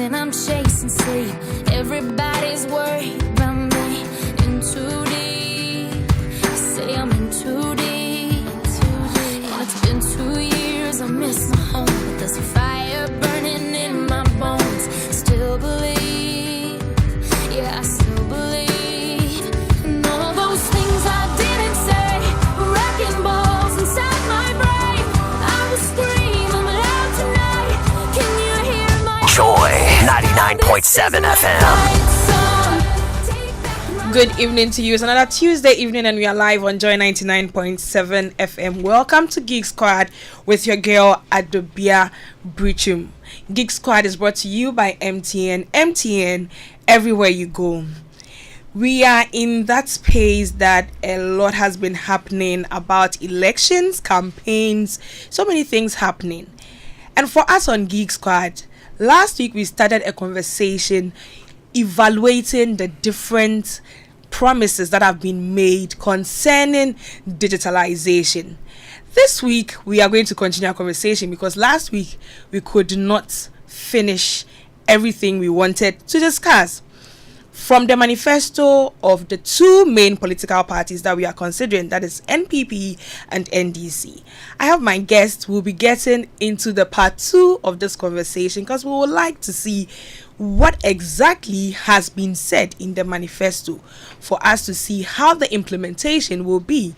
when I'm chasing sleep. Everybody's worried about me. In too deep. You say I'm in too deep. And it's been 2 years, I miss my home. But there's a fire burning in my bones. Still believe, yeah, I still believe. And all those things I didn't say, wrecking balls inside my brain. I will scream, I'm loud tonight. Can you hear my Joy 99.7 FM. Good evening to you. It's another Tuesday evening and we are live on Joy 99.7 FM. Welcome to Geek Squad with your girl Adobea Biritwum. Geek Squad is brought to you by MTN. MTN, everywhere you go. We are in that space that a lot has been happening about elections, campaigns, so many things happening. And for us on Geek Squad, last week we started a conversation evaluating the different promises that have been made concerning digitalization. This week we are going to continue our conversation because last week we could not finish everything we wanted to discuss. From the manifesto of the two main political parties that we are considering, that is NPP and NDC. I have my guests who will be getting into the part 2 of this conversation because we would like to see what exactly has been said in the manifesto for us to see how the implementation will be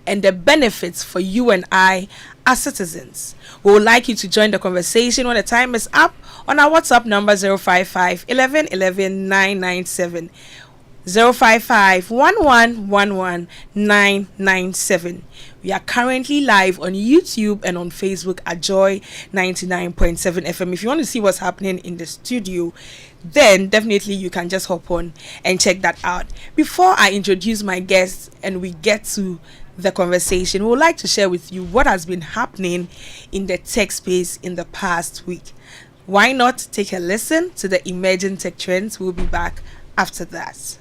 and the benefits for you and I as citizens. We would like you to join the conversation when the time is up on our WhatsApp number 055 11 11 997 055 11 11 997. We are currently live on YouTube and on Facebook at Joy 99.7 FM. If you want to see what's happening in the studio, then definitely you can just hop on and check that out. Before I introduce my guests and we get to the conversation, we would like to share with you what has been happening in the tech space in the past week. Why not take a listen to the emerging tech trends? We'll be back after that.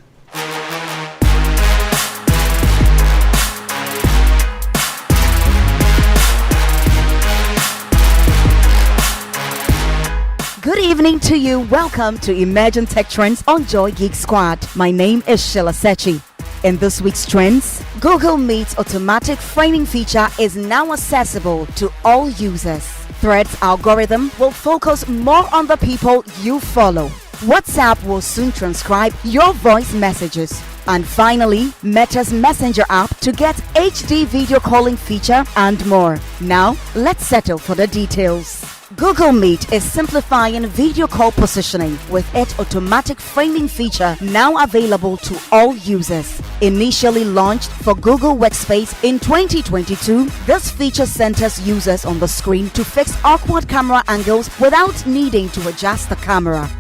Good evening to you. Welcome to Emerging Tech Trends on Joy Geek Squad. My name is Sheila Sechi. In this week's trends, Google Meet's automatic framing feature is now accessible to all users. Threads algorithm will focus more on the people you follow. WhatsApp will soon transcribe your voice messages. And finally, Meta's Messenger app to get HD video calling feature and more. Now, let's settle for the details. Google Meet is simplifying video call positioning with its automatic framing feature now available to all users. Initially launched for Google Workspace in 2022, this feature centers users on the screen to fix awkward camera angles without needing to adjust the camera.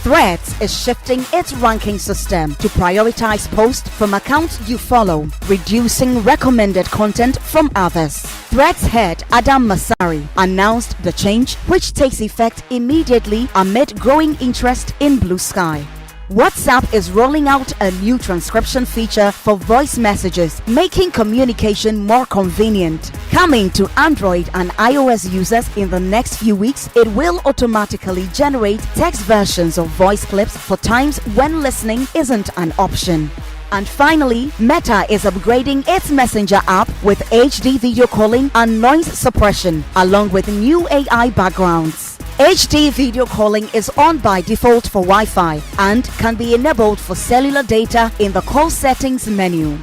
Threads is shifting its ranking system to prioritize posts from accounts you follow, reducing recommended content from others. Threads head Adam Masari announced the change, which takes effect immediately amid growing interest in Blue Sky. WhatsApp is rolling out a new transcription feature for voice messages, making communication more convenient. Coming to Android and iOS users in the next few weeks, it will automatically generate text versions of voice clips for times when listening isn't an option. And finally, Meta is upgrading its Messenger app with HD video calling and noise suppression, along with new AI backgrounds. HD video calling is on by default for Wi-Fi and can be enabled for cellular data in the call settings menu.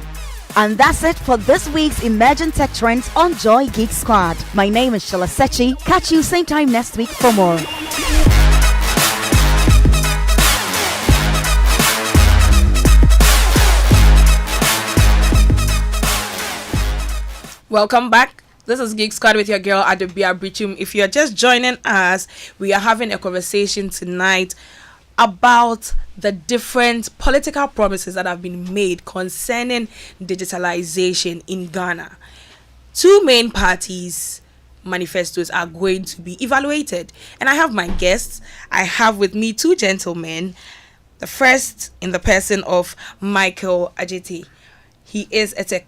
And that's it for this week's Emerging Tech Trends on Joy Geek Squad. My name is Sheila Sechi. Catch you same time next week for more. Welcome back. This is Geek Squad with your girl Adobea Biritwum. If you're just joining us, we are having a conversation tonight about the different political promises that have been made concerning digitalization in Ghana. Two main parties' manifestos are going to be evaluated. And I have my guests. I have with me two gentlemen. The first in the person of Michael Ajeti. He is a tech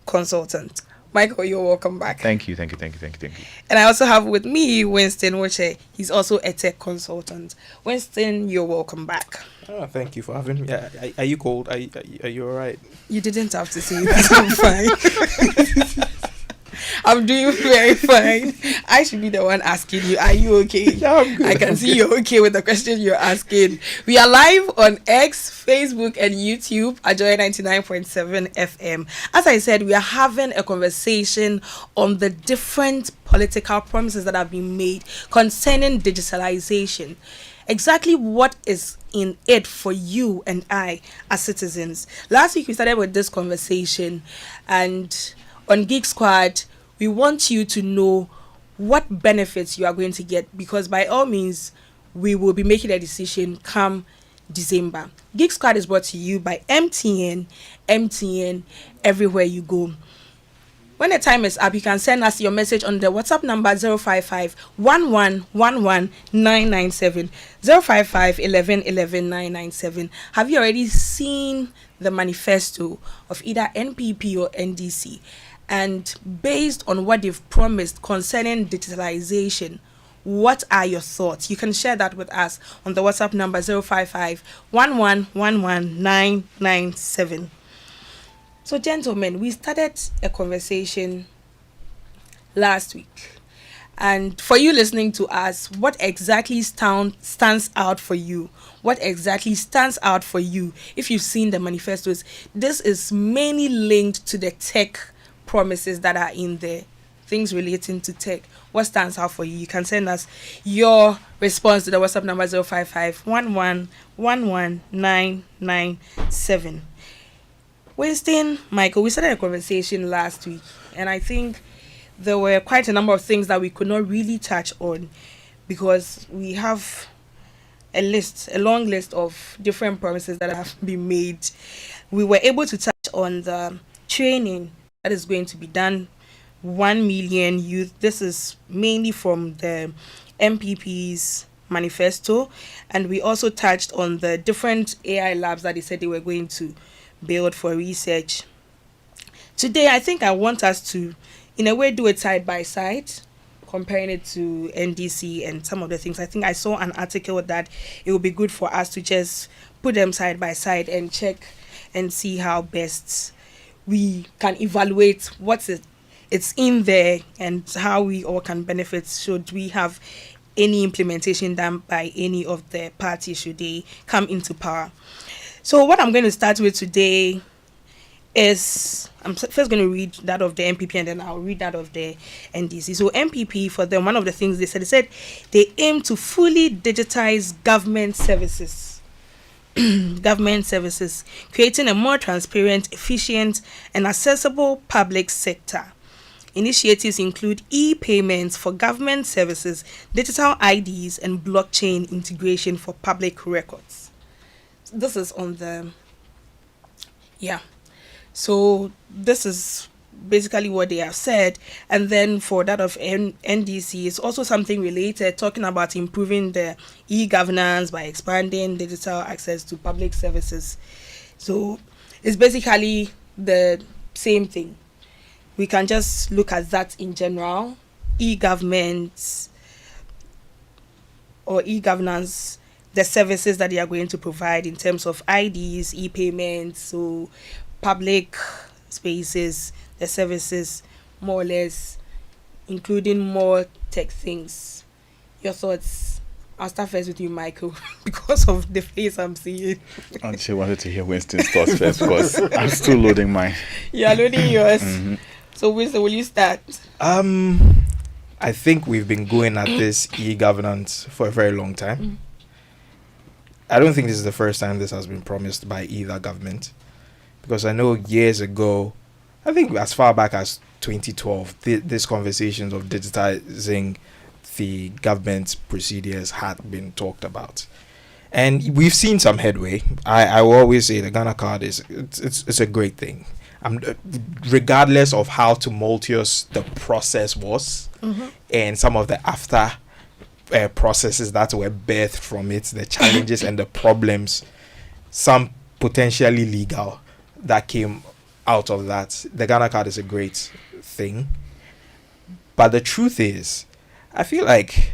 consultant. Michael, you're welcome back. Thank you. And I also have with me Winston Woche. He's also a tech consultant. Winston, you're welcome back. Oh, thank you for having me. Are you cold? Are you all right? You didn't have to say that. I'm fine. I'm doing very fine. I should be the one asking you, are you okay? Yeah, I'm good. I can see you're okay with the question you're asking. We are live on X, Facebook, and YouTube at Joy 99.7 FM. As I said, we are having a conversation on the different political promises that have been made concerning digitalization. Exactly what is in it for you and I as citizens. Last week we started with this conversation, and on Geek Squad, we want you to know what benefits you are going to get, because by all means, we will be making a decision come December. Geek Squad is brought to you by MTN everywhere you go. When the time is up, you can send us your message on the WhatsApp number 055 1111 997 055 1111 997. Have you already seen the manifesto of either NPP or NDC? And based on what they've promised concerning digitalization, what are your thoughts? You can share that with us on the WhatsApp number 055 1111 997. So, gentlemen, we started a conversation last week. And for you listening to us, what exactly stands out for you? What exactly stands out for you if you've seen the manifestos? This is mainly linked to the tech promises that are in there, things relating to tech. What stands out for you? You can send us your response to the WhatsApp number 055 1111 997. Winston, Michael, we started a conversation last week, and I think there were quite a number of things that we could not really touch on because we have a long list of different promises that have been made. We were able to touch on the training that is going to be done, 1 million youth. This is mainly from the MPP's manifesto, and we also touched on the different AI labs that they said they were going to build for research. Today, I think I want us to, in a way, do it side by side, comparing it to NDC and some of the things. I think I saw an article that it would be good for us to just put them side by side and check and see how best we can evaluate it's in there and how we all can benefit should we have any implementation done by any of the parties should they come into power. So what I'm going to start with today is, I'm first going to read that of the MPP and then I'll read that of the NDC. So MPP, for them, one of the things they said they aim to fully digitize government services, creating a more transparent, efficient, and accessible public sector. Initiatives include e-payments for government services, digital IDs, and blockchain integration for public records. This is on the... So this is basically what they have said. And then for that of NDC, it's also something related, talking about improving the e-governance by expanding digital access to public services. So it's basically the same thing. We can just look at that in general. E-government or e-governance, the services that they are going to provide in terms of IDs, e-payments, so public spaces, the services, more or less, including more tech things. Your thoughts? I'll start first with you, Michael, because of the face I'm seeing. I actually wanted to hear Winston's thoughts first because I'm still loading mine. You're loading yours. Mm-hmm. So, Winston, will you start? I think we've been going at this e-governance for a very long time. Mm. I don't think this is the first time this has been promised by either government, because I know years ago, I think as far back as 2012, these conversations of digitizing the government procedures had been talked about, and we've seen some headway. I will always say the Ghana card it's a great thing. Regardless of how tumultuous the process was, mm-hmm. and some of the after processes that were birthed from it, the challenges and the problems, some potentially legal, that came out of that. The Ghana card is a great thing. But the truth is, I feel like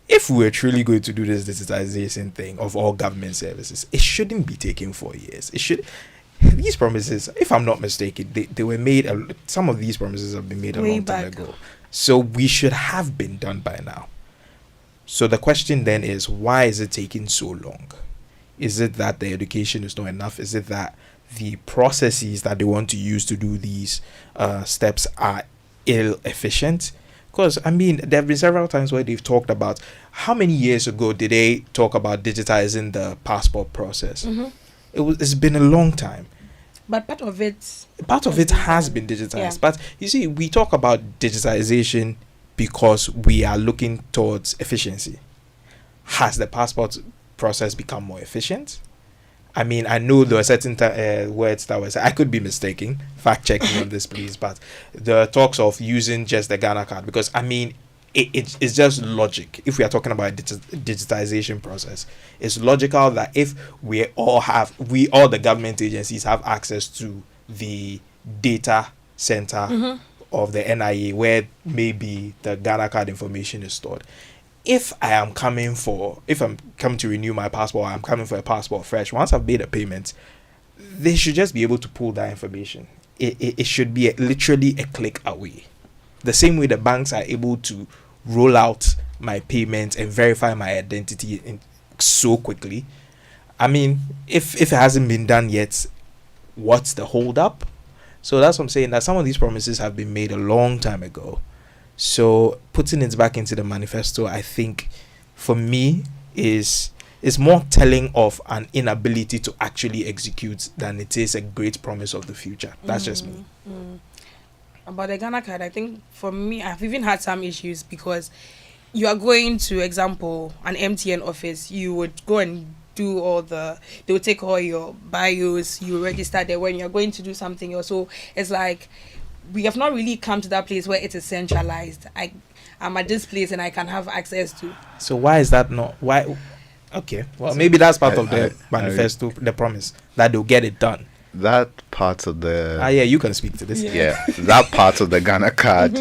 if we're truly going to do this digitization thing of all government services, it shouldn't be taking 4 years. It should. These promises, if I'm not mistaken, they were made. Some of these promises have been made a Way long time back. ago. So we should have been done by now. So the question then is, why is it taking so long? Is it that the education is not enough? Is it that the processes that they want to use to do these steps are ill efficient? Because, I mean, there have been several times where they've talked about how many years ago did they talk about digitizing the passport process? It's been a long time. But part of it has been digitized. Yeah. But you see, we talk about digitization because we are looking towards efficiency. Has the passport process become more efficient? I mean, I know there were certain words that was, I could be mistaken. Fact check me on this, please. But the talks of using just the Ghana card, because I mean, it's just logic. If we are talking about digitization process, it's logical that if all the government agencies have access to the data center of the NIA where maybe the Ghana card information is stored. If I'm coming to renew my passport, I'm coming for a passport fresh. Once I've made a payment, they should just be able to pull that information. It should be literally a click away. The same way the banks are able to roll out my payment and verify my identity so quickly. I mean, if it hasn't been done yet, what's the hold up? So that's what I'm saying, that some of these promises have been made a long time ago. So putting it back into the manifesto, I think, for me, is more telling of an inability to actually execute than it is a great promise of the future. That's just me. about the Ghana card, I think for me, I've even had some issues because you are going to, example, an MTN office, you would go and do they would take all your bios, you register there when you're going to do something else. So it's like, we have not really come to that place where it is centralized. I'm at this place and I can have access to. So why is that not? Why? Okay, well, maybe that's part of the manifesto, the promise, that they'll get it done. That part of the... yeah, you can speak to this. Yeah, that part of the Ghana card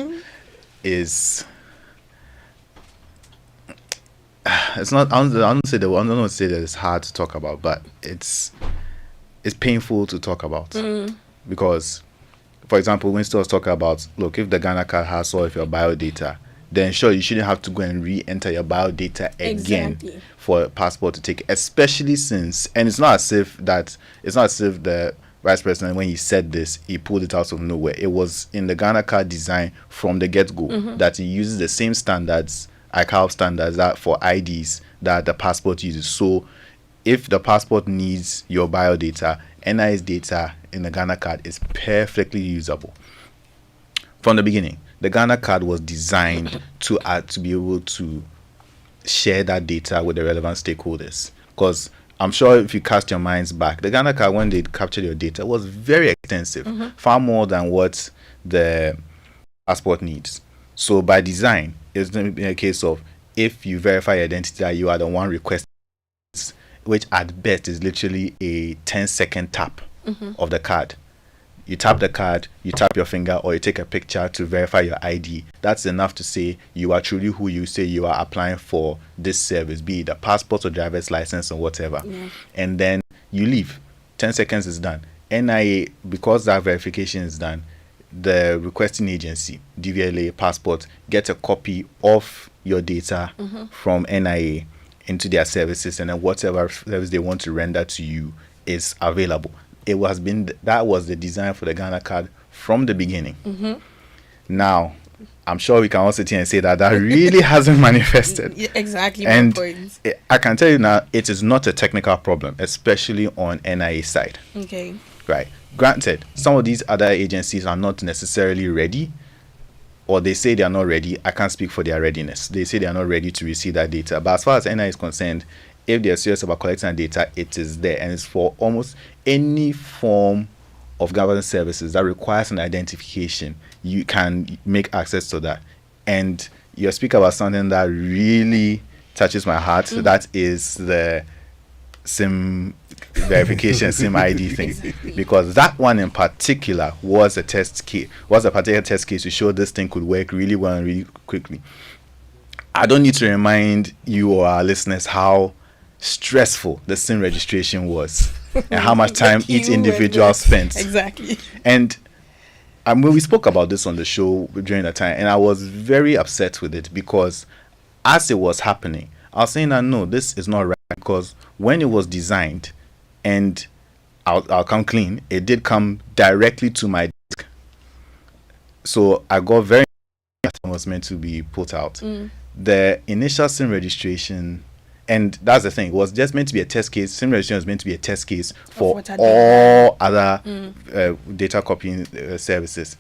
is... It's not... I don't say that it's hard to talk about, but it's painful to talk about. Because, for example, Winston was talking about, look, if the Ghana card has all of your bio data, then sure, you shouldn't have to go and re-enter your bio data again for a passport to take, especially since, and it's not as if the vice president, when he said this, he pulled it out of nowhere. It was in the Ghana card design from the get-go that he uses the same standards, ICAO standards, that for IDs that the passport uses. So if the passport needs your bio data, NIS data in the Ghana card is perfectly usable. From the beginning, the Ghana card was designed to be able to share that data with the relevant stakeholders. Because I'm sure if you cast your minds back, the Ghana card, when they captured your data, was very extensive, far more than what the passport needs. So by design, it's going to be a case of, if you verify your identity that you are the one requesting, which at best is literally a 10-second tap of the card. You tap the card, you tap your finger, or you take a picture to verify your ID. That's enough to say you are truly who you say you are, applying for this service, be it a passport or driver's license or whatever. And then you leave. 10 seconds is done. NIA, because that verification is done, the requesting agency, DVLA, passport, get a copy of your data from NIA into their services, and then whatever service they want to render to you is available. That was the design for the Ghana card from the beginning. Now, I'm sure we can also sit here and say that really hasn't manifested. Exactly, and my point. I can tell you now, it is not a technical problem, especially on NIA side. Okay. Right. Granted, some of these other agencies are not necessarily ready, or they say they are not ready. I can't speak for their readiness. They say they are not ready to receive that data. But as far as NIA is concerned, if they are serious about collecting data, it is there, and it's for almost any form of government services that requires an identification. You can make access to that. And you speak about something that really touches my heart. That is the verification SIM ID thing, because that one in particular was a particular test case to show this thing could work really well and really quickly. I don't need to remind you or our listeners how stressful the SIM registration was and how much time each individual spent. Exactly. And we spoke about this on the show during the time, and I was very upset with it because as it was happening, I was saying that no, this is not right, because when it was designed, and I'll come clean, it did come directly to my desk. So I got very that was meant to be put out. The initial SIM registration, and that's the thing, it was just meant to be a test case. SIM registration was meant to be a test case for all other data copying services.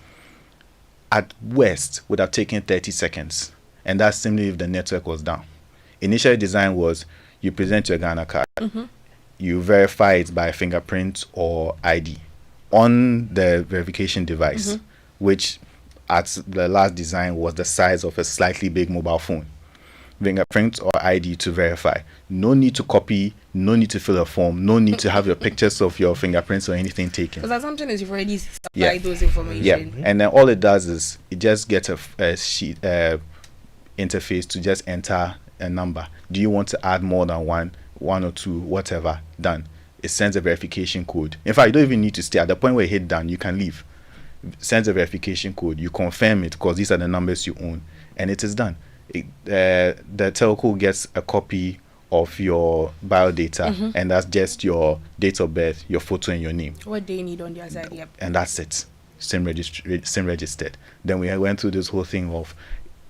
At worst, would have taken 30 seconds, and that's simply if the network was down. Initial design was you present your Ghana card, you verify it by fingerprint or ID on the verification device, which at the last design was the size of a slightly big mobile phone. Fingerprint or ID to verify. No need to copy, no need to fill a form, no need to have your pictures of your fingerprints or anything taken. Because the assumption is you've already supplied those information. Yeah, and then all it does is it just gets a sheet interface to just enter a number. Do you want to add more than one or two, whatever, done. It sends a verification code. In fact, you don't even need to stay. At the point where you hit done, you can leave. Sends a verification code. You confirm it because these are the numbers you own, and it is done. The telco gets a copy of your biodata, and that's just your date of birth, your photo, and your name. What they need on their side, yep. And that's it. SIM registered. Then we went through this whole thing of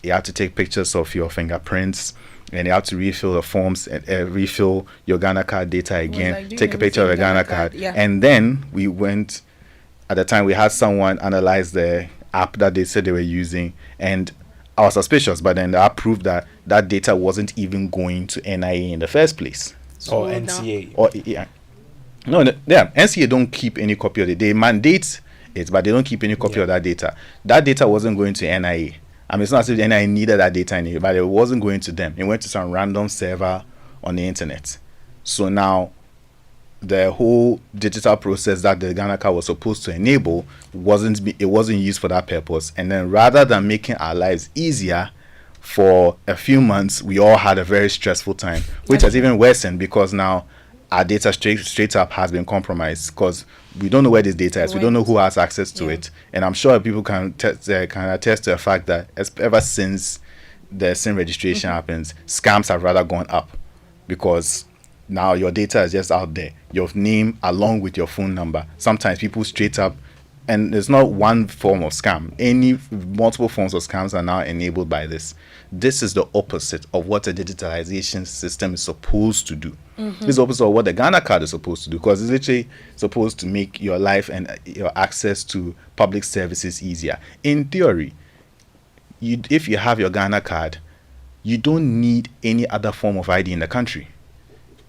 you have to take pictures of your fingerprints, and you have to refill the forms and refill your Ghana card data again. Take a picture of your Ghana card. Yeah. And then we went, at the time we had someone analyze the app that they said they were using, and I was suspicious, but then the app proved that that data wasn't even going to NIA in the first place. Or NCA. Or yeah. No, NCA don't keep any copy of it. They mandate it, but they don't keep any copy of that data. That data wasn't going to NIA. I mean, it's not as if NIA needed that data anyway, but it wasn't going to them. It went to some random server on the internet. So now, the whole digital process that the Ghana card was supposed to enable wasn't used for that purpose. And then rather than making our lives easier, for a few months we all had a very stressful time, which has even worsened because now our data straight up has been compromised because we don't know where this data is. We don't know who has access to it. And I'm sure people can attest to the fact that ever since the SIM registration happens, scams have rather gone up because now your data is just out there, your name along with your phone number. Sometimes people straight up, and there's not one form of scam. Multiple forms of scams are now enabled by this. This is the opposite of what a digitalization system is supposed to do. This is the opposite of what the Ghana card is supposed to do, because it's literally supposed to make your life and your access to public services easier. In theory, if you have your Ghana card, you don't need any other form of ID in the country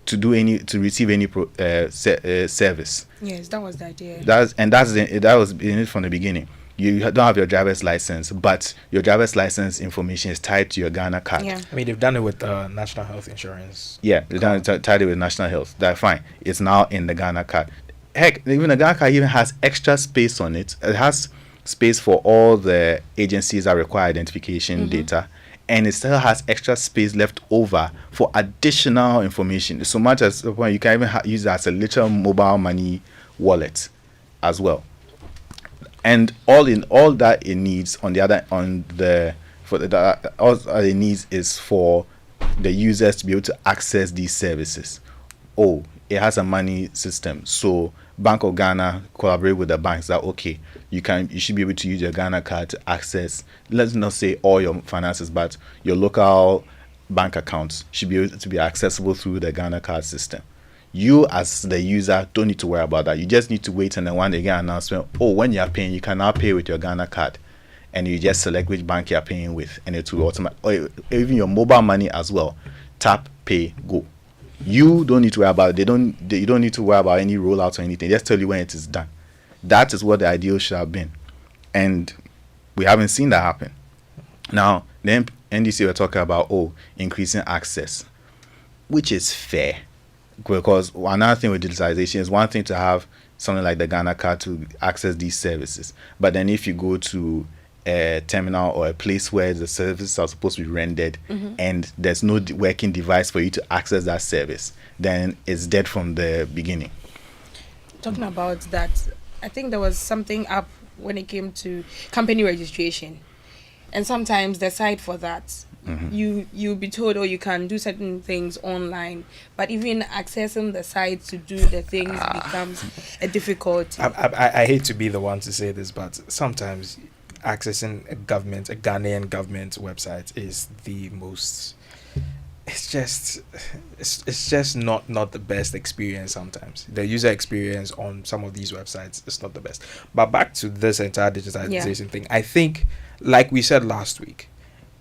to receive any service. Yes, that was the idea. That was in it from the beginning. You don't have your driver's license, but your driver's license information is tied to your Ghana card. Yeah. I mean, they've done it with national health insurance. Yeah, they've done it tied it with national health. That's fine. It's now in the Ghana card. Heck, even the Ghana card even has extra space on it. It has space for all the agencies that require identification data. And it still has extra space left over for additional information. So much as you can even use it as a little mobile money wallet as well. And all that it needs all it needs is for the users to be able to access these services. Oh, it has a money system, so Bank of Ghana collaborate with the banks that okay, you should be able to use your Ghana card to access, let's not say all your finances, but your local bank accounts should be able to be accessible through the Ghana card system. You as the user don't need to worry about that. You just need to wait, and then when they get an announcement, when you are paying, you can now pay with your Ghana card, and you just select which bank you are paying with, and it will or even your mobile money as well. Tap, pay, go. You don't need to worry about it. You don't need to worry about any rollout or anything. Just tell you when it is done. That is what the ideal should have been, and we haven't seen that happen. Now, then NDC were talking about increasing access, which is fair. because another thing with digitalization is one thing to have something like the Ghana card to access these services, but then if you go to a terminal or a place where the services are supposed to be rendered and there's no working device for you to access that service, then it's dead from the beginning. Talking about that, I think there was something up when it came to company registration, and sometimes the site for that, you'll be told, oh, you can do certain things online, but even accessing the site to do the things becomes a difficulty. I hate to be the one to say this, but sometimes accessing a Ghanaian government website is the most. It's just not the best experience. Sometimes the user experience on some of these websites is not the best. But back to this entire digitalization thing, I think, like we said last week,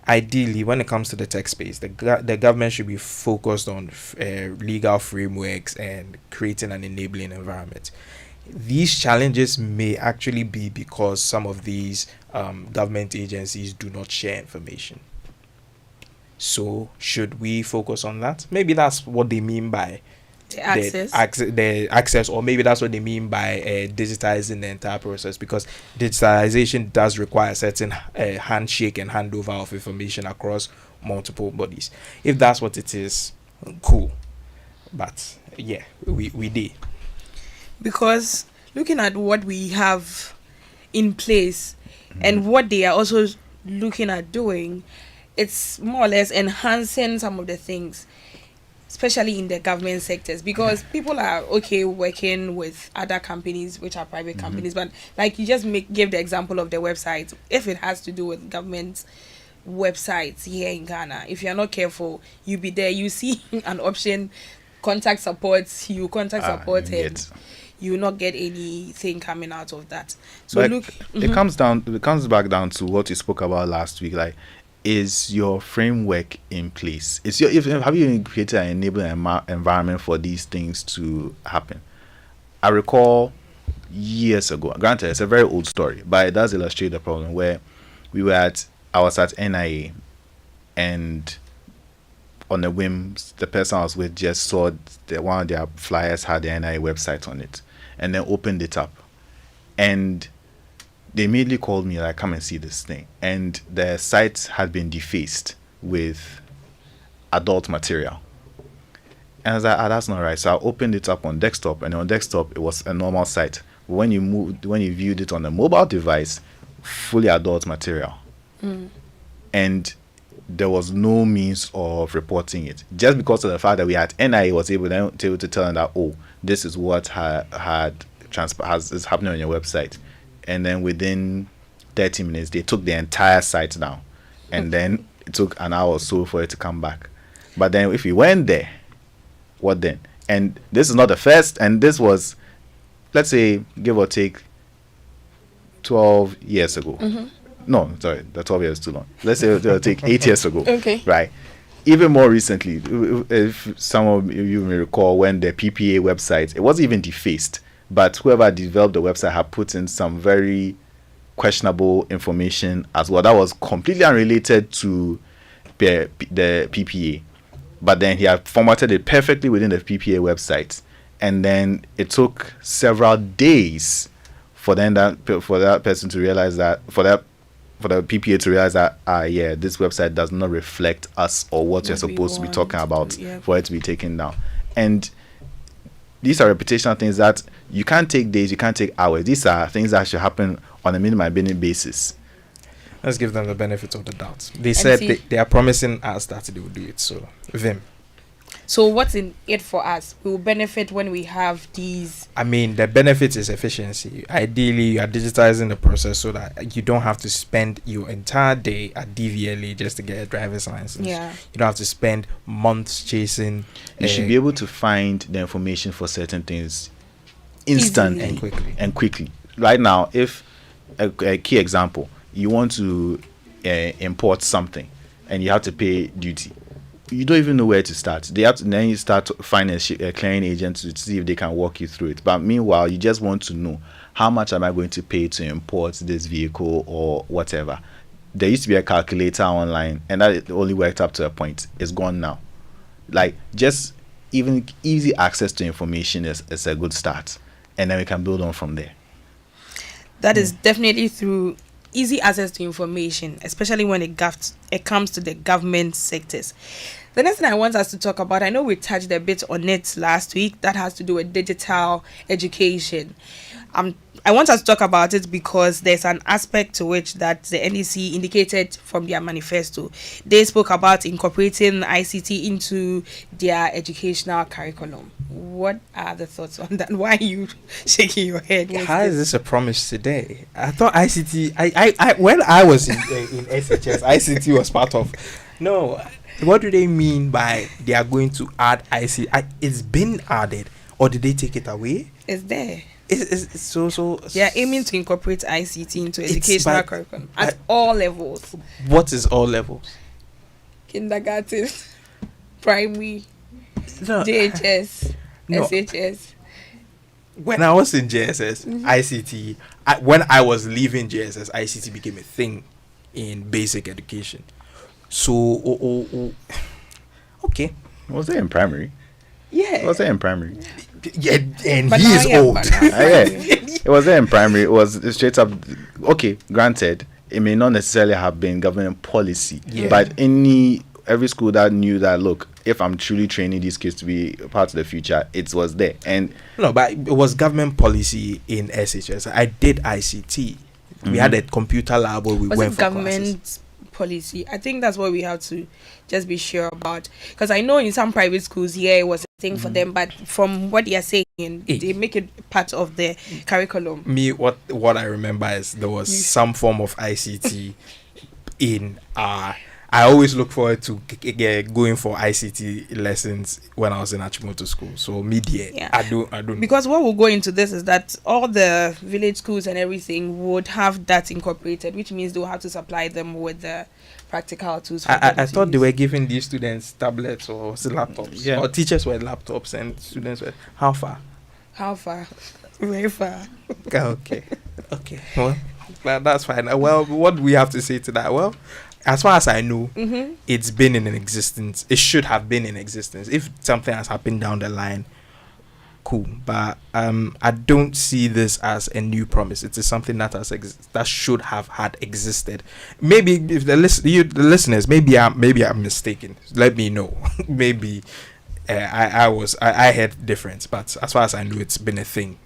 ideally when it comes to the tech space, the government should be focused on legal frameworks and creating an enabling environment. These challenges may actually be because some of these government agencies do not share information. So should we focus on that? Maybe that's what they mean by the access, or maybe that's what they mean by digitizing the entire process, because digitalization does require a certain handshake and handover of information across multiple bodies. If that's what it is, cool. But yeah, we did. Because looking at what we have in place and what they are also looking at doing, it's more or less enhancing some of the things, especially in the government sectors, because people are okay working with other companies which are private companies, but like you just give the example of the website. If it has to do with government websites here in Ghana, if you're not careful, you be there, you see an option, contact support, you contact support, and you will not get anything coming out of that. So but look, it comes back down to what you spoke about last week. Like, is your framework in place? Have you created an enabling environment for these things to happen? I recall years ago, granted it's a very old story, but it does illustrate the problem, where I was at NIA, and on a whim, the person I was with just saw that one of their flyers had the NIA website on it, and then opened it up, and they immediately called me, like, come and see this thing. And the site had been defaced with adult material. And I was like, that's not right. So I opened it up on desktop, and on desktop it was a normal site. When you viewed it on a mobile device, fully adult material. And there was no means of reporting it, just because of the fact that we had NIA was able to tell them that, oh, this is what is happening on your website. And then within 30 minutes, they took the entire site down. And then it took an hour or so for it to come back. But then if you went there, what then? And this is not the first, and this was, let's say, give or take, 12 years ago. No, sorry, the 12 years is too long. Let's say it'll take 8 years ago. Okay. Right. Even more recently, if some of you may recall, when the PPA website, it wasn't even defaced, but whoever developed the website had put in some very questionable information as well that was completely unrelated to the PPA. But then he had formatted it perfectly within the PPA website, and then it took several days for that person to realize that, for the PPA to realize that, this website does not reflect us or what you're supposed to be talking about, for it to be taken down. And these are reputational things that you can't take days, you can't take hours. These are things that should happen on a minimum basis. Let's give them the benefit of the doubt. They said they are promising us that they will do it. So, them. So what's in it for us? We will benefit when we have these. I mean, the benefit is efficiency. Ideally, you are digitizing the process so that you don't have to spend your entire day at DVLA just to get a driver's license. Yeah. You don't have to spend months chasing. You should be able to find the information for certain things instantly and quickly. Right now, if a key example, you want to import something and you have to pay duty, you don't even know where to start. Then you start finding a clearing agent to see if they can walk you through it. But meanwhile, you just want to know, how much am I going to pay to import this vehicle or whatever. There used to be a calculator online, and that only worked up to a point. It's gone now. Like, just even easy access to information is a good start, and then we can build on from there. That is definitely through easy access to information, especially when it comes to the government sectors. The next thing I want us to talk about, I know we touched a bit on it last week, that has to do with digital education. I want us to talk about it because there's an aspect to which that the NEC indicated from their manifesto. They spoke about incorporating ICT into their educational curriculum. What are the thoughts on that? Why are you shaking your head? How is this a promise today? I thought ICT. I when I was in SHS, ICT was part of. No, what do they mean by they are going to add ICT? It's been added, or did they take it away? It's there. It's so. They are aiming to incorporate ICT into educational curriculum at all levels. What is all levels? Kindergarten, primary, No, JHS, no. SHS. When I was in JSS, ICT, when I was leaving JSS, ICT became a thing in basic education. So, okay. Was it in primary? Yeah. Was it in primary? Yeah, and But he now, is yeah, old. but now- Yeah. It was there in primary. It was straight up. Okay, granted, it may not necessarily have been government policy, Yeah. but every school that knew that, look, if I'm truly training these kids to be part of the future, it was there. And No, but it was government policy in SHS. I did ICT. We had a computer lab where we Was went it for government classes. policy? I think that's what we have to just be sure about. Because I know in some private schools, yeah, it was a thing for them, but from what you're saying, they make it part of the curriculum. Me, what I remember is there was some form of ICT in I always look forward to going for ICT lessons when I was in Achimoto school. So media, Yeah. I don't. Because what will go into this is that all the village schools and everything would have that incorporated, which means they'll have to supply them with the practical tools. For them I to thought they use. were giving these students tablets or was it laptops. Yeah. Or teachers were laptops and students were. How far? How far? Very far. Okay. Well, that's fine. Well, what do we have to say to that? Well, as far as I know, it's been in existence. It should have been in existence. If something has happened down the line, cool. But I don't see this as a new promise. It is something that that should have had existed. Maybe if the listeners, maybe I'm mistaken. Let me know. Maybe I heard different. But as far as I know, it's been a thing.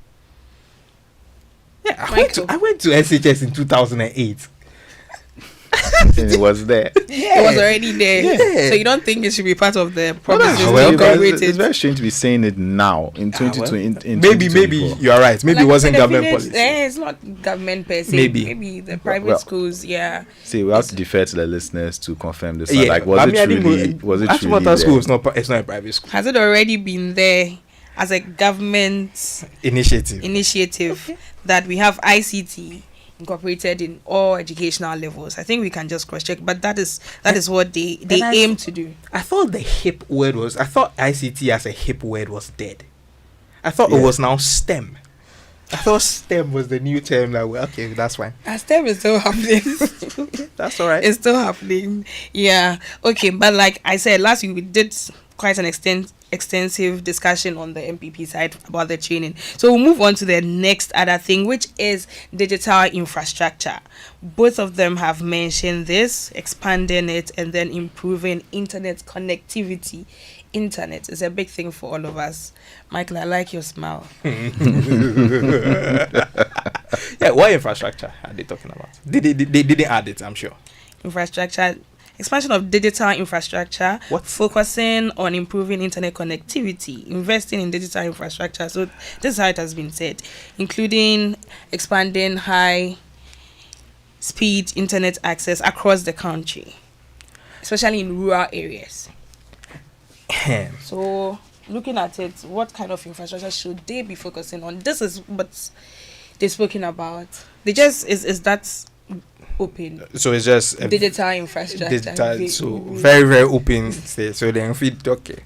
Yeah, I went to SHS in 2008. and it was there. It was already there. Yeah. So you don't think it should be part of the Well, promises well, to because incorporate it's it? very strange to be saying it now in 2020. in Maybe 2024. you are right. Maybe Like it wasn't in the government village, policy. it's not government per se. Maybe. The private Well, schools, yeah. See, we have to defer to the listeners to confirm this. Yeah, Like, was I it didn't truly? know- Was it Achimota truly school there? is not. It's not a private school Has it already been there as a government initiative. initiative that we have ICT incorporated in all educational levels? I think we can just cross check, but that is what they aim to do. I thought the hip word was. I thought ICT as a hip word was dead. I thought it was now STEM. I thought STEM was the new term. Like, well, okay, that's fine. STEM is still happening. That's all right. It's still happening. Yeah. Okay, but like I said last week, we did quite an extensive discussion on the MPP side about the training. So we'll move on to the next other thing, which is digital infrastructure. Both of them have mentioned this, expanding it and then improving internet connectivity. Internet is a big thing for all of us. Michael, I like your smile. Yeah, what infrastructure are they talking about? They didn't add it, I'm sure. Infrastructure, expansion of digital infrastructure, What? focusing on improving internet connectivity, investing in digital infrastructure. So this is how it has been said, including expanding high speed internet access across the country, especially in rural areas. So looking at it, what kind of infrastructure should they be focusing on? This is what they're speaking about. They just is that open. So it's just a Digital infrastructure. digital, so very very open. So then feed okay.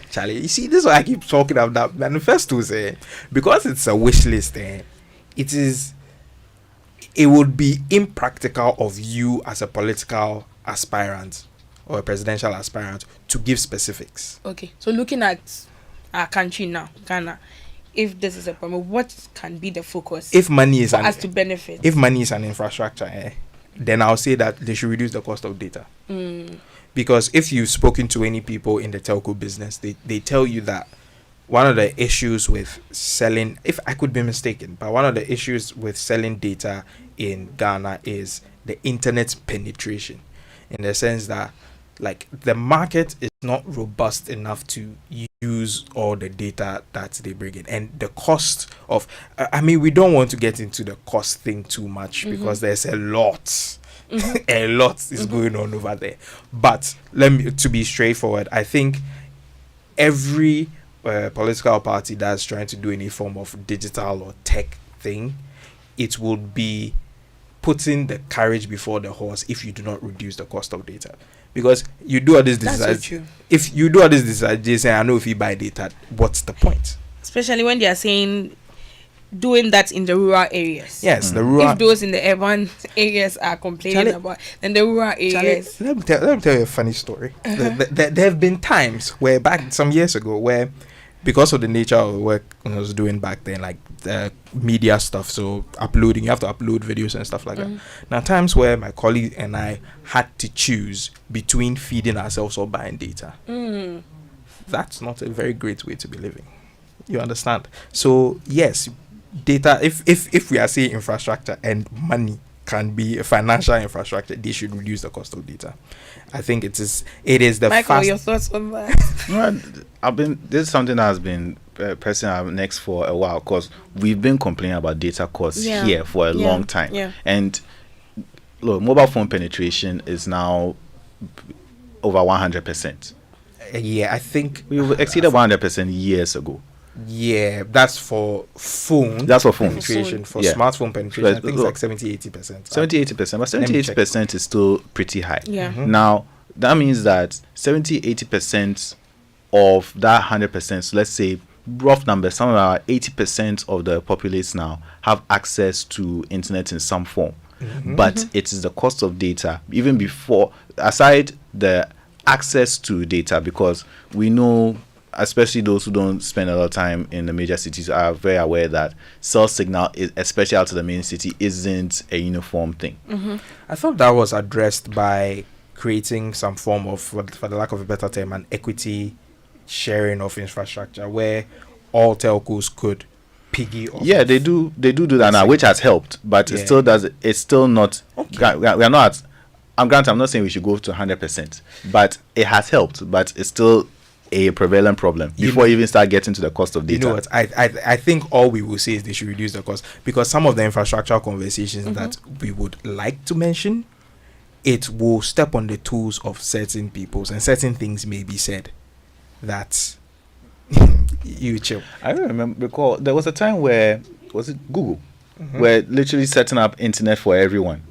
Charlie, you see, this is why I keep talking about that manifestos, because it's a wish list. It would be impractical of you as a political aspirant or a presidential aspirant to give specifics. Okay, so looking at our country now, Ghana, if this is a problem, what can be the focus If money is for us to benefit? if money is an infrastructure, then I'll say that they should reduce the cost of data. Because if you've spoken to any people in the telco business, they tell you that one of the issues with selling, if I could be mistaken, but one of the issues with selling data in Ghana is the internet penetration, in the sense that like the market is not robust enough to use all the data that they bring in, and the cost of I mean, we don't want to get into the cost thing too much because there's a lot a lot is going on over there. But let me, to be straightforward, I think every political party that's trying to do any form of digital or tech thing, it would be putting the carriage before the horse if you do not reduce the cost of data. Because you do all this if you do all this digitalization, I know if you buy data, what's the point? Especially when they are saying doing that in the rural areas. Yes, the rural. If those in the urban areas are complaining about, then the rural areas. Let me tell you a funny story. There have been times where back some years ago where, because of the nature of the work I was doing back then, like the media stuff, so uploading, you have to upload videos and stuff like that. Now, times where my colleague and I had to choose between feeding ourselves or buying data. That's not a very great way to be living. You understand? So yes, data. If we are saying infrastructure and money can be a financial infrastructure, they should reduce the cost of data. I think it is the Michael, your thoughts on that? This is something that has been pressing our necks for a while, because we've been complaining about data costs here for a long time. And look, mobile phone penetration is now over 100%. I think we exceeded 100% years ago. Yeah, that's for phone. That's for phone penetration. For smartphone penetration, I think it's like 70-80%. 70-80%, but 70-80% is still pretty high. Now, that means that 70-80% of that 100%, so let's say rough numbers, somewhere around 80% of the populace now have access to internet in some form. But it is the cost of data, even before, aside the access to data, because we know, especially those who don't spend a lot of time in the major cities, are very aware that cell signal, especially out of the main city, isn't a uniform thing. I thought that was addressed by creating some form of, for the lack of a better term, an equity sharing of infrastructure where all telcos could piggy off. Yeah, they do that now, which has helped, but it still does. It's still not. Okay. We are not. I'm not saying we should go to 100%, but it has helped. But it's still a prevalent problem before you even start getting to the cost of data. You know what? I think all we will say is they should reduce the cost, because some of the infrastructural conversations that we would like to mention, it will step on the toes of certain peoples, and certain things may be said that you chill. I recall there was a time where, was it Google, were literally setting up internet for everyone.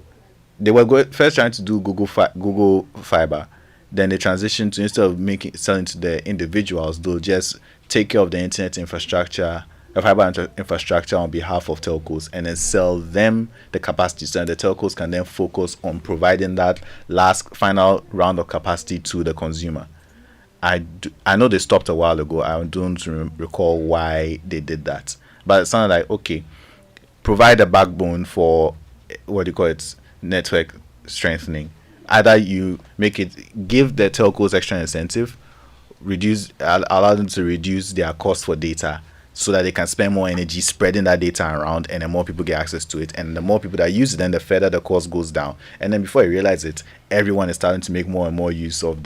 They were first trying to do Google Fiber. Then they transitioned to, instead of selling to the individuals, they'll just take care of the internet infrastructure, the fiber infrastructure on behalf of telcos, and then sell them the capacity, so the telcos can then focus on providing that last final round of capacity to the consumer. I know they stopped a while ago. I don't recall why they did that, but it sounded like, okay, provide a backbone for what do you call it, network strengthening. Either you give the telcos extra incentive, allow them to reduce their cost for data, so that they can spend more energy spreading that data around, and then more people get access to it, and the more people that use it, then the further the cost goes down. And then before you realize it, everyone is starting to make more and more use of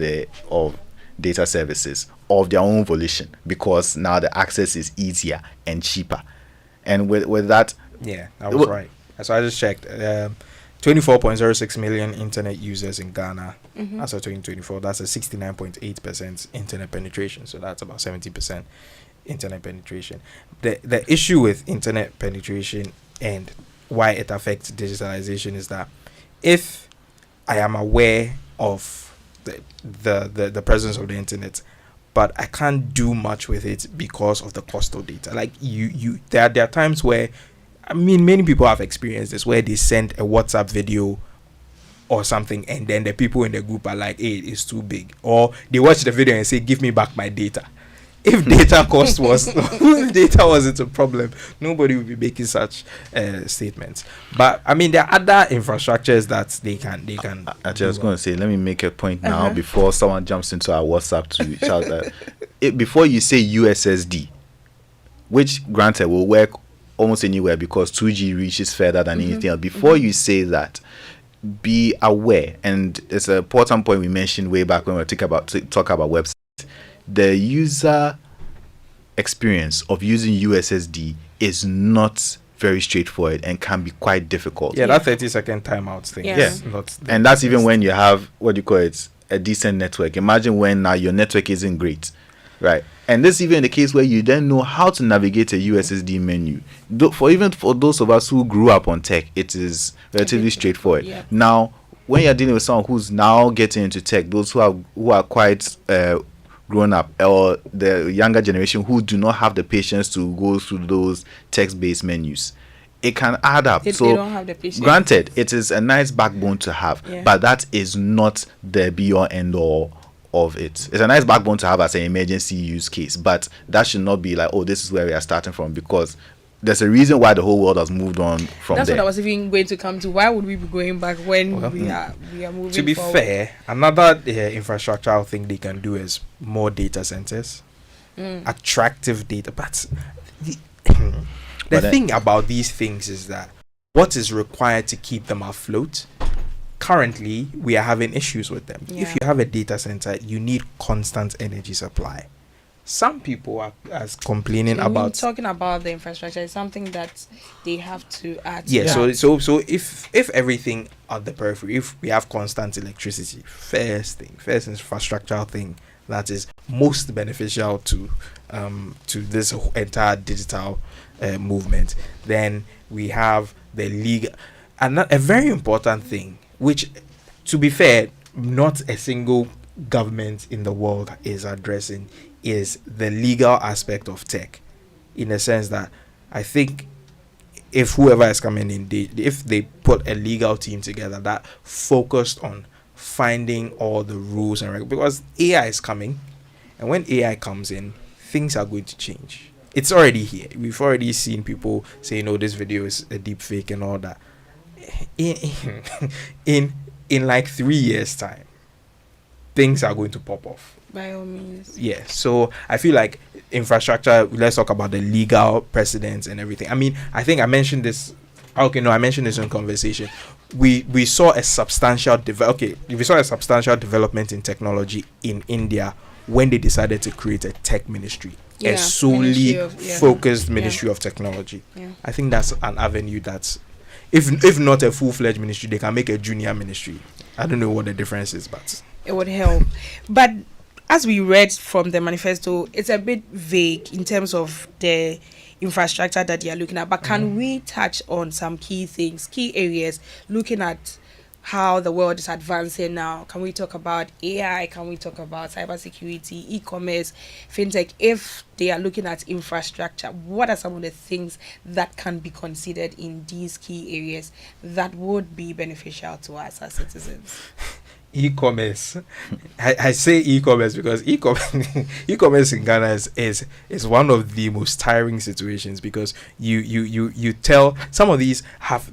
data services of their own volition, because now the access is easier and cheaper. And with that, that was right. So I just checked. 24.06 million internet users in Ghana as of 2024. That's a 69.8% internet penetration. So that's about 70% internet penetration. The issue with internet penetration and why it affects digitalization is that if I am aware of the presence of the internet, but I can't do much with it because of the cost of data. Like there are times where, I mean, many people have experienced this, where they send a WhatsApp video or something, and then the people in the group are like, hey, it's too big. Or they watch the video and say, give me back my data. if data cost was if data wasn't a problem, nobody would be making such statements. But I mean, there are other infrastructures that they can. Actually, I was going to say, let me make a point now before someone jumps into our WhatsApp to shout that. Before you say USSD, which granted will work almost anywhere because 2G reaches further than anything else. Before you say that, be aware, and it's an important point we mentioned way back when we talk about websites. The user experience of using USSD is not very straightforward and can be quite difficult. Yeah, that 30-second timeout thing. Yeah. Is not And that's even when you have, what do you call it, a decent network. Imagine when now your network isn't great, right? And this is even the case where you then know how to navigate a USSD menu. For those of us who grew up on tech, it is relatively straightforward. Yeah. Now, when you're dealing with someone who's now getting into tech, those who are quite grown up, or the younger generation who do not have the patience to go through those text-based menus, it can add up. They don't have the patience. Granted, it is a nice backbone to have, but that is not the be-all end-all of it. It's a nice backbone to have as an emergency use case, but that should not be like, oh, this is where we are starting from, because there's a reason why the whole world has moved on from That's there. what I was even going to come to. Why would we be going back when we are moving To be forward? fair, another infrastructural thing they can do is more data centers, attractive data. But the thing about these things is that what is required to keep them afloat. Currently, we are having issues with them. If you have a data center, you need constant energy supply. Some people are complaining about talking about the infrastructure is something that they have to add. Yeah, so if everything at the periphery, if we have constant electricity, first infrastructural thing that is most beneficial to this entire digital movement, then we have the legal, and a very important thing, which, to be fair, not a single government in the world is addressing, is the legal aspect of tech, in the sense that I think if whoever is coming in, if they put a legal team together that focused on finding all the rules and because AI is coming, and when AI comes in, things are going to change. It's already here. We've already seen people say, no, this video is a deep fake and all that. In like 3 years time, things are going to pop off. By all means. Yeah, so I feel like infrastructure, let's talk about the legal precedents and everything. I mean, I think I mentioned this. Okay, no, I mentioned this in conversation. We saw a substantial development in technology in India when they decided to create a tech ministry, a solely focused ministry of technology. Yeah. I think that's an avenue that's, if not a full-fledged ministry, they can make a junior ministry. I don't know what the difference is, but it would help. But as we read from the manifesto, it's a bit vague in terms of the infrastructure that they are looking at. But can we touch on some key things, key areas, looking at how the world is advancing now? Can we talk about AI? Can we talk about cybersecurity, e-commerce, fintech? If they are looking at infrastructure, what are some of the things that can be considered in these key areas that would be beneficial to us as citizens? E-commerce. I say e-commerce because e-commerce in Ghana is one of the most tiring situations, because you tell some of these have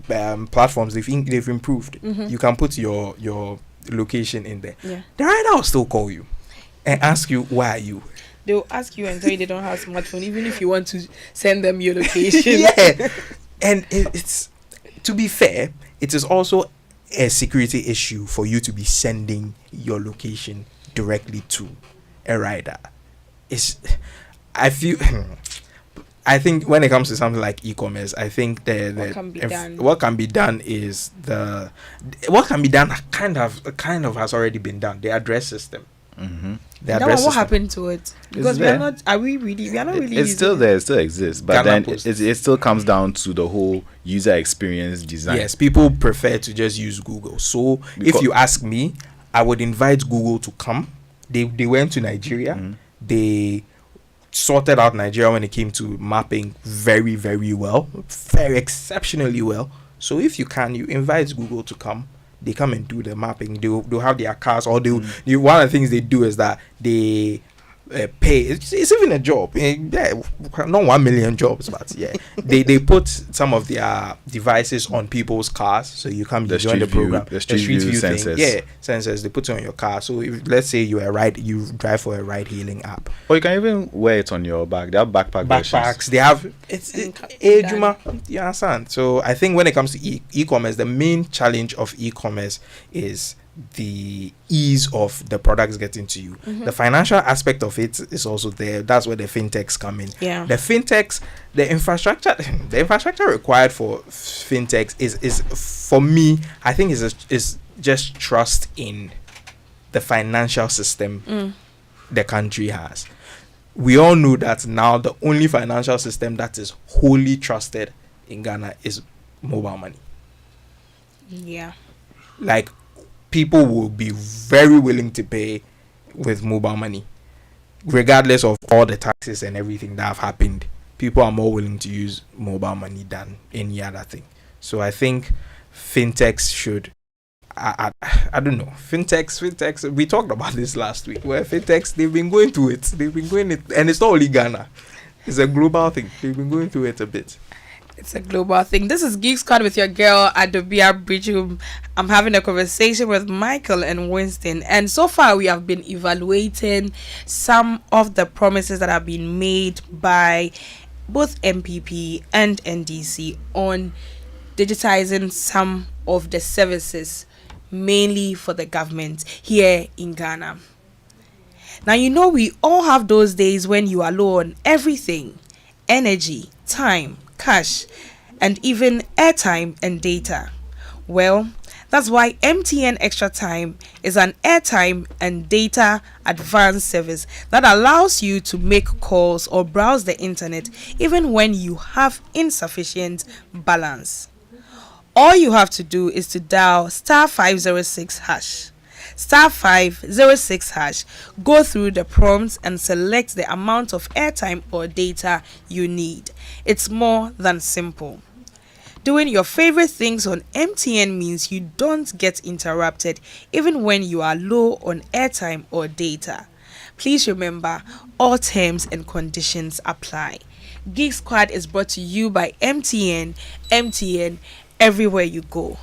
platforms they've improved. You can put your location in there. Yeah. The rider will still call you and ask you, why are you? They'll ask you and tell you they don't have smartphone, even if you want to send them your location. Yeah, and it's, to be fair, it is also a security issue for you to be sending your location directly to a rider. I think when it comes to something like e-commerce, I think what can be done kind of has already been done. The address system. What happened to it? Because we are not really. It's still there. It still exists, but then it still comes down to the whole user experience design. Yes, people prefer to just use Google. So if you ask me, I would invite Google to come. They went to Nigeria. They sorted out Nigeria when it came to mapping very, very well, very exceptionally well. So if you invite Google to come. They come and do the mapping. They'll have their cars, or one of the things they do is that they pay. It's even a job. Yeah, not 1 million jobs, but yeah, they put some of their devices on people's cars, so you can join the program. The street view sensors. Yeah, sensors. They put it on your car. So if, let's say you drive for a ride hailing app, or you can even wear it on your back. They have backpacks. Versions. They have Juma. You understand? So I think when it comes to e-commerce, the main challenge of e-commerce is the ease of the products getting to you. The financial aspect of it is also there. That's where the fintechs come in. Yeah. The fintechs, the infrastructure required for fintechs is for me, I think is just trust in the financial system the country has. We all know that now the only financial system that is wholly trusted in Ghana is mobile money. Yeah. Like, people will be very willing to pay with mobile money, regardless of all the taxes and everything that have happened. People are more willing to use mobile money than any other thing. So I think fintechs should, I don't know, fintechs, we talked about this last week, where fintechs, they've been going through it, and it's not only Ghana, it's a global thing. They've been going through it a bit. It's a global thing. This is Geek Squad with your girl Adobea Biritwum. I'm having a conversation with Michael and Winston, and so far we have been evaluating some of the promises that have been made by both MPP and NDC on digitizing some of the services, mainly for the government here in Ghana. Now, you know, we all have those days when you are low on everything: energy, time, cash, and even airtime and data. Well, that's why MTN Extra Time is an airtime and data advanced service that allows you to make calls or browse the internet even when you have insufficient balance. All you have to do is to dial star 506 hash. Star 506 hash, go through the prompts and select the amount of airtime or data you need. It's more than simple. Doing your favorite things on MTN means you don't get interrupted even when you are low on airtime or data. Please remember, all terms and conditions apply. Geek Squad is brought to you by MTN. MTN, everywhere you go.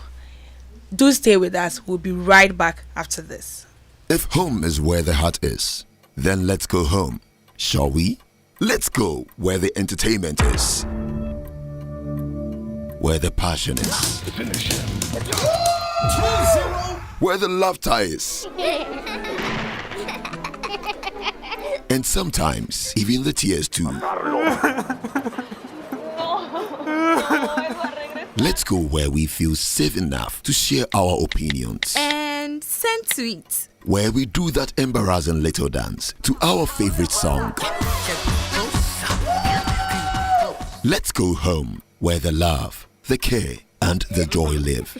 Do stay with us. We'll be right back after this. If home is where the heart is, then let's go home, shall we? Let's go where the entertainment is, where the passion is, where the laughter is, and sometimes even the tears too. Let's go where we feel safe enough to share our opinions. And send tweets. Where we do that embarrassing little dance to our favorite song. Let's go home where the love, the care, and the joy live.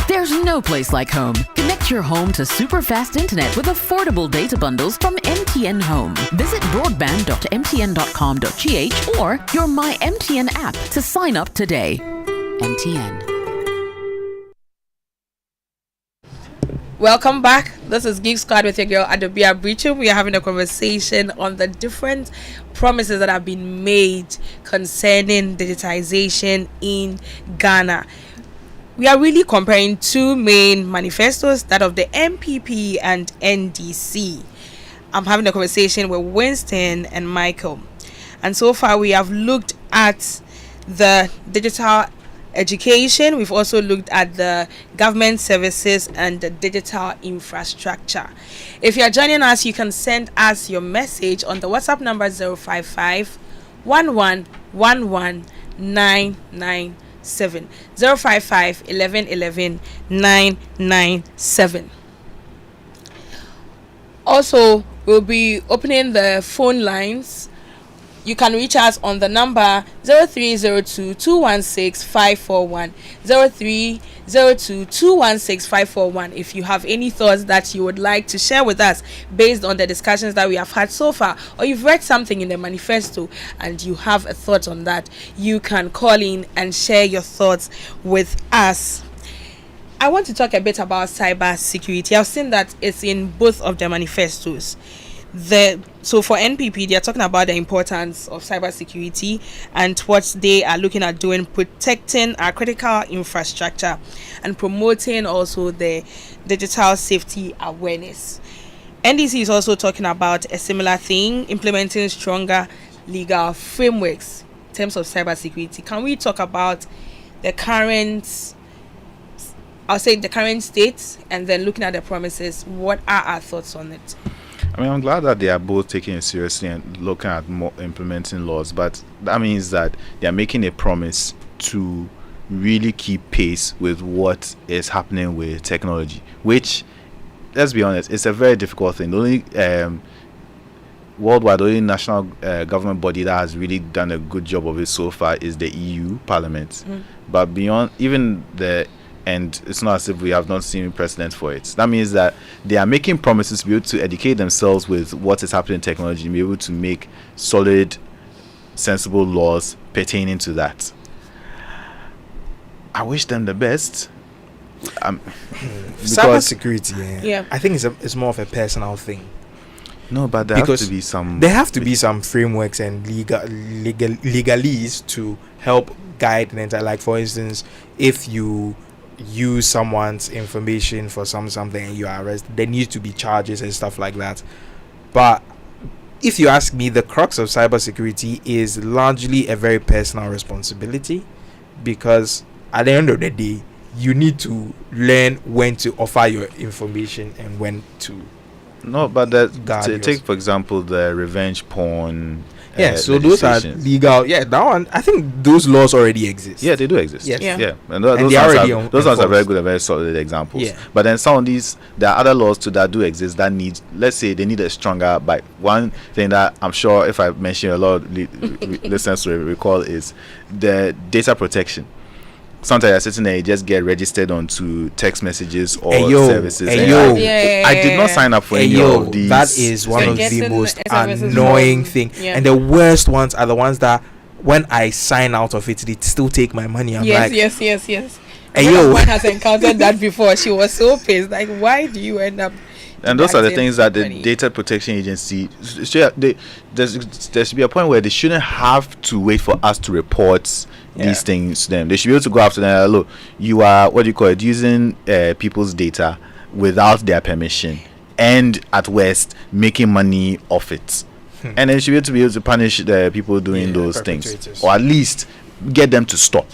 There's no place like home. Connect your home to super fast internet with affordable data bundles from MTN Home. Visit broadband.mtn.com.gh or your My MTN app to sign up today. MTN. Welcome back. This is Geek Squad with your girl Adobea Biritwum. We are having a conversation on the different promises that have been made concerning digitization in Ghana. We are really comparing two main manifestos, that of the MPP and NDC. I'm having a conversation with Winston and Michael. And so far we have looked at the digital education. We've also looked at the government services and the digital infrastructure. If you're joining us, you can send us your message on the WhatsApp number 055 1111 997. 055 1111 997. Also, we'll be opening the phone lines. You can reach us on the number 0302 216 541 0302 216 541 if you have any thoughts that you would like to share with us based on the discussions that we have had so far, or you've read something in the manifesto and you have a thought on that. You can call in and share your thoughts with us. I want to talk a bit about cyber security. I've seen that it's in both of the manifestos. So for NPP, they are talking about the importance of cyber security and what they are looking at doing, protecting our critical infrastructure and promoting also the digital safety awareness. NDC is also talking about a similar thing, implementing stronger legal frameworks in terms of cyber security. Can we talk about the current state and then looking at the promises? What are our thoughts on it? I mean, I'm glad that they are both taking it seriously and looking at more implementing laws, but that means that they are making a promise to really keep pace with what is happening with technology, which, let's be honest, it's a very difficult thing. The only worldwide, the only national government body that has really done a good job of it so far is the EU Parliament. But beyond even and it's not as if we have not seen precedent for it. That means that they are making promises to be able to educate themselves with what is happening in technology and be able to make solid, sensible laws pertaining to that. I wish them the best. Cyber security, I think it's more of a personal thing. No, but there have to be some frameworks and legalese to help guide the entire. Like, for instance, if you use someone's information for something and you are arrested, there needs to be charges and stuff like that. But if you ask me, the crux of cybersecurity is largely a very personal responsibility, because at the end of the day, you need to learn when to offer your information and when to. No, but take for example the revenge porn. So those are legal. Yeah, that one. I think those laws already exist. Yeah, they do exist. Yes. Yeah. And those ones are very good and very solid examples. Yeah. But then some of these, there are other laws too that do exist that need, let's say, they need a stronger. But one thing that I'm sure, if I mention, a lot of listeners will recall, is the data protection. Sometimes you're sitting there, you just get registered onto text messages or services. I did not sign up for any of these. That is one of the most annoying things. And the worst ones are the ones that when I sign out of it, they still take my money. I'm like, yes. One has encountered that before. She was so pissed. Like, why do you end up? And those are the things that the Data Protection Agency, there should be a point where they shouldn't have to wait for us to report these things to them. They should be able to go after them. Look, you are, using people's data without their permission, and at worst making money off it. And they should be able to punish the people doing those things, or at least get them to stop.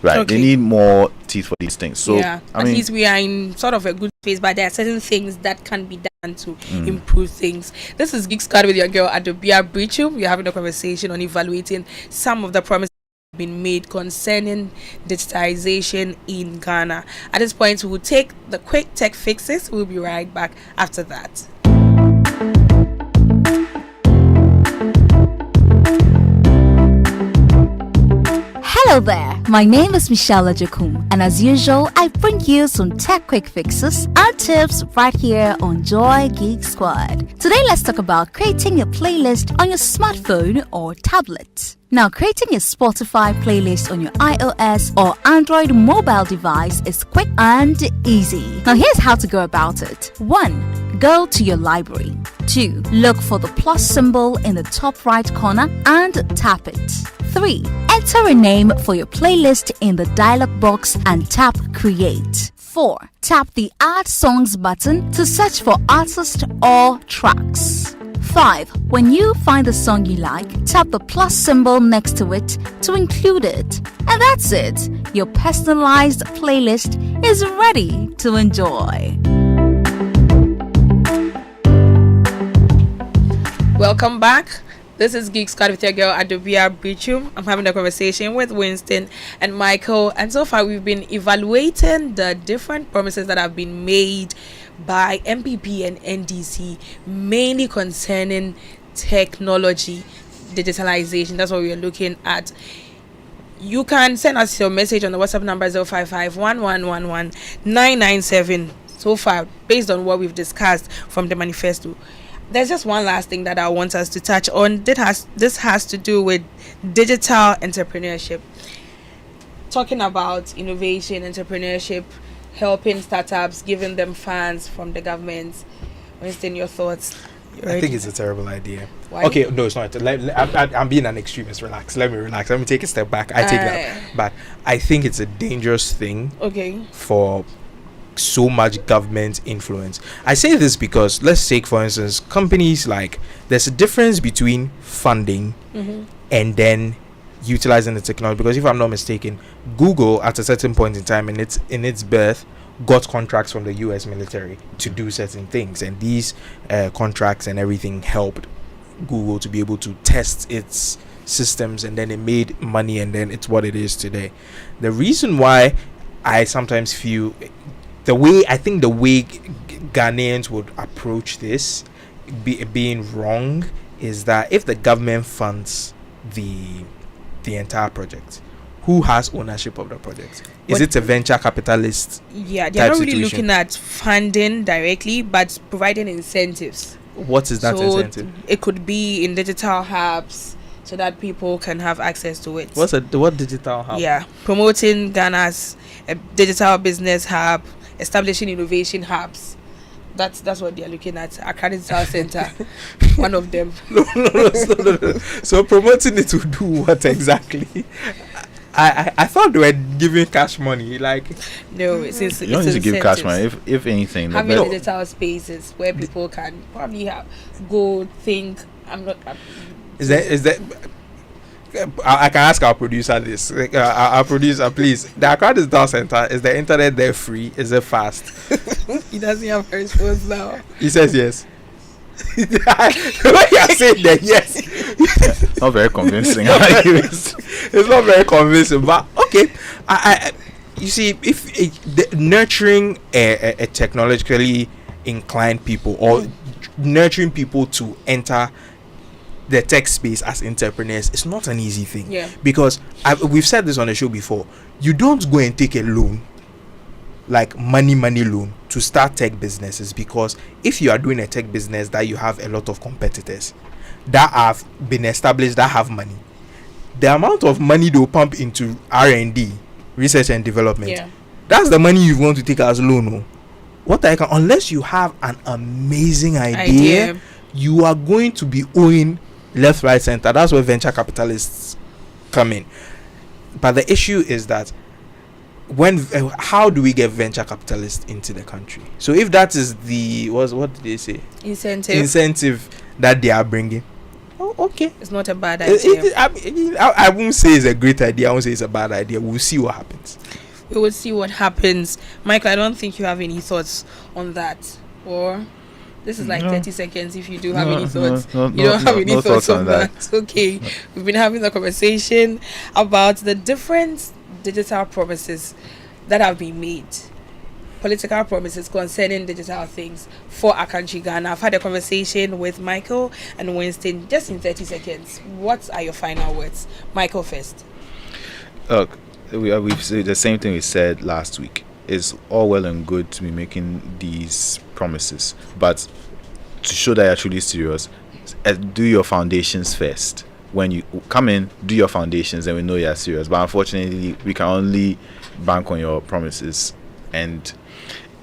Right, they need more teeth for these things. So at least we are in sort of a good space, but there are certain things that can be done to improve things. This is Geek Squad with your girl Adobea Biritwum. We're having a conversation on evaluating some of the promises that have been made concerning digitalization in Ghana. At this point, we will take the quick tech fixes. We'll be right back after that. Hello there, my name is Michelle Ajakum, and as usual, I bring you some tech quick fixes and tips right here on Joy Geek Squad. Today, let's talk about creating a playlist on your smartphone or tablet. Now, creating a Spotify playlist on your iOS or Android mobile device is quick and easy. Now, here's how to go about it. 1. Go to your library. 2. Look for the plus symbol in the top right corner and tap it. 3. Enter a name for your playlist in the dialog box and tap Create. 4. Tap the Add Songs button to search for artist or tracks. 5. When you find the song you like, tap the plus symbol next to it to include it. And that's it. Your personalized playlist is ready to enjoy. Welcome back. This is Geek Squad with your girl Adobea Biritwum. I'm having a conversation with Winston and Michael, and so far we've been evaluating the different promises that have been made by MPP and NDC, mainly concerning technology, digitalization. That's what we are looking at. You can send us your message on the WhatsApp number 055-1111-997. So far, based on what we've discussed from the manifesto. There's just one last thing that I want us to touch on. This has to do with digital entrepreneurship. Talking about innovation, entrepreneurship, helping startups, giving them funds from the government. Winston, your thoughts? I think it's a terrible idea. Why? Okay, no, it's not. I'm being an extremist. Relax. Let me relax. Let me take a step back. I take that back. I think it's a dangerous thing. Okay. For so much government influence. I say this because let's take, for instance, companies like there's a difference between funding and then utilizing the technology. Because if I'm not mistaken, Google at a certain point in time in its birth got contracts from the US military to do certain things, and these contracts and everything helped Google to be able to test its systems, and then it made money, and then it's what it is today. The reason why I sometimes feel the way Ghanaians would approach this being wrong is that if the government funds the entire project, who has ownership of the project? Is it a venture capitalist? Yeah, they're not really situation? looking at funding directly, but providing incentives. What is that incentive? It could be in digital hubs so that people can have access to it. What digital hub? Yeah, promoting Ghana's digital business hub, establishing innovation hubs. That's what they're looking at. Accra Digital Center, one of them. No. So promoting it to do what exactly? I thought they were giving cash money. Like, no, it's you don't need to give cash money. If anything, having digital spaces where people can probably go think. Is that? I can ask our producer this. Our producer, please. The Accra Digital Center, is the internet there free? Is it fast? He doesn't have a response now. He says yes. You are saying that yes. Not very convincing. It's not very convincing, but okay. I you see, if nurturing a technologically inclined people, or nurturing people to enter the tech space as entrepreneurs, it's not an easy thing. Yeah. Because we've said this on the show before. You don't go and take a loan, like money loan, to start tech businesses, because if you are doing a tech business that you have a lot of competitors that have been established, that have money, the amount of money they'll pump into R&D, research and development, that's the money you want to take as loan. Unless you have an amazing idea, you are going to be owing left, right, center. That's where venture capitalists come in. But the issue is that how do we get venture capitalists into the country? So if that is what did they say? Incentive that they are bringing. Oh, okay. It's not a bad idea. I won't say it's a great idea. I won't say it's a bad idea. We'll see what happens. We will see what happens. Michael, I don't think you have any thoughts on that. Or this is like 30 seconds if you do have any thoughts. You don't have any thoughts on that. Okay. We've been having a conversation about the different digital promises that have been made. Political promises concerning digital things for our country, Ghana. I've had a conversation with Michael and Winston just in 30 seconds. What are your final words? Michael first. Look, we've said the same thing we said last week. It's all well and good to be making these promises, but to show that you're truly serious, do your foundations first. When you come in, do your foundations, and we know you're serious. But unfortunately, we can only bank on your promises. And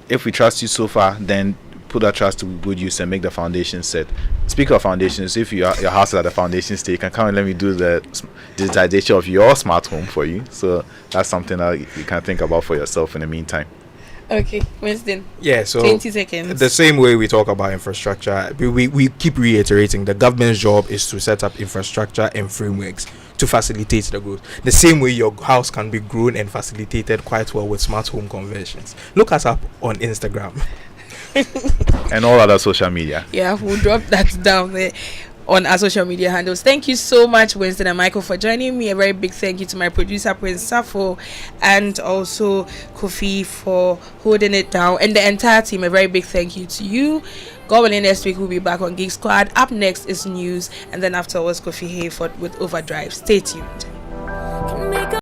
if we trust you so far, then put that trust to good use and make the foundation set. Speaking of foundations, if your house is at the foundation stage, you can come and let me do the digitalization of your smart home for you. So that's something that you can think about for yourself in the meantime. Okay, Winston. Yeah, so 20 seconds. The same way we talk about infrastructure, we keep reiterating the government's job is to set up infrastructure and frameworks to facilitate the growth. The same way your house can be grown and facilitated quite well with smart home conversions. Look us up on Instagram. And all other social media. Yeah, we'll drop that down there on our social media handles. Thank you so much, Winston and Michael, for joining me. A very big thank you to my producer, Prince Safo, and also Kofi for holding it down, and the entire team. A very big thank you to you. God willing, next week we'll be back on Geek Squad. Up next is news, and then afterwards Kofi Hayford with Overdrive. Stay tuned.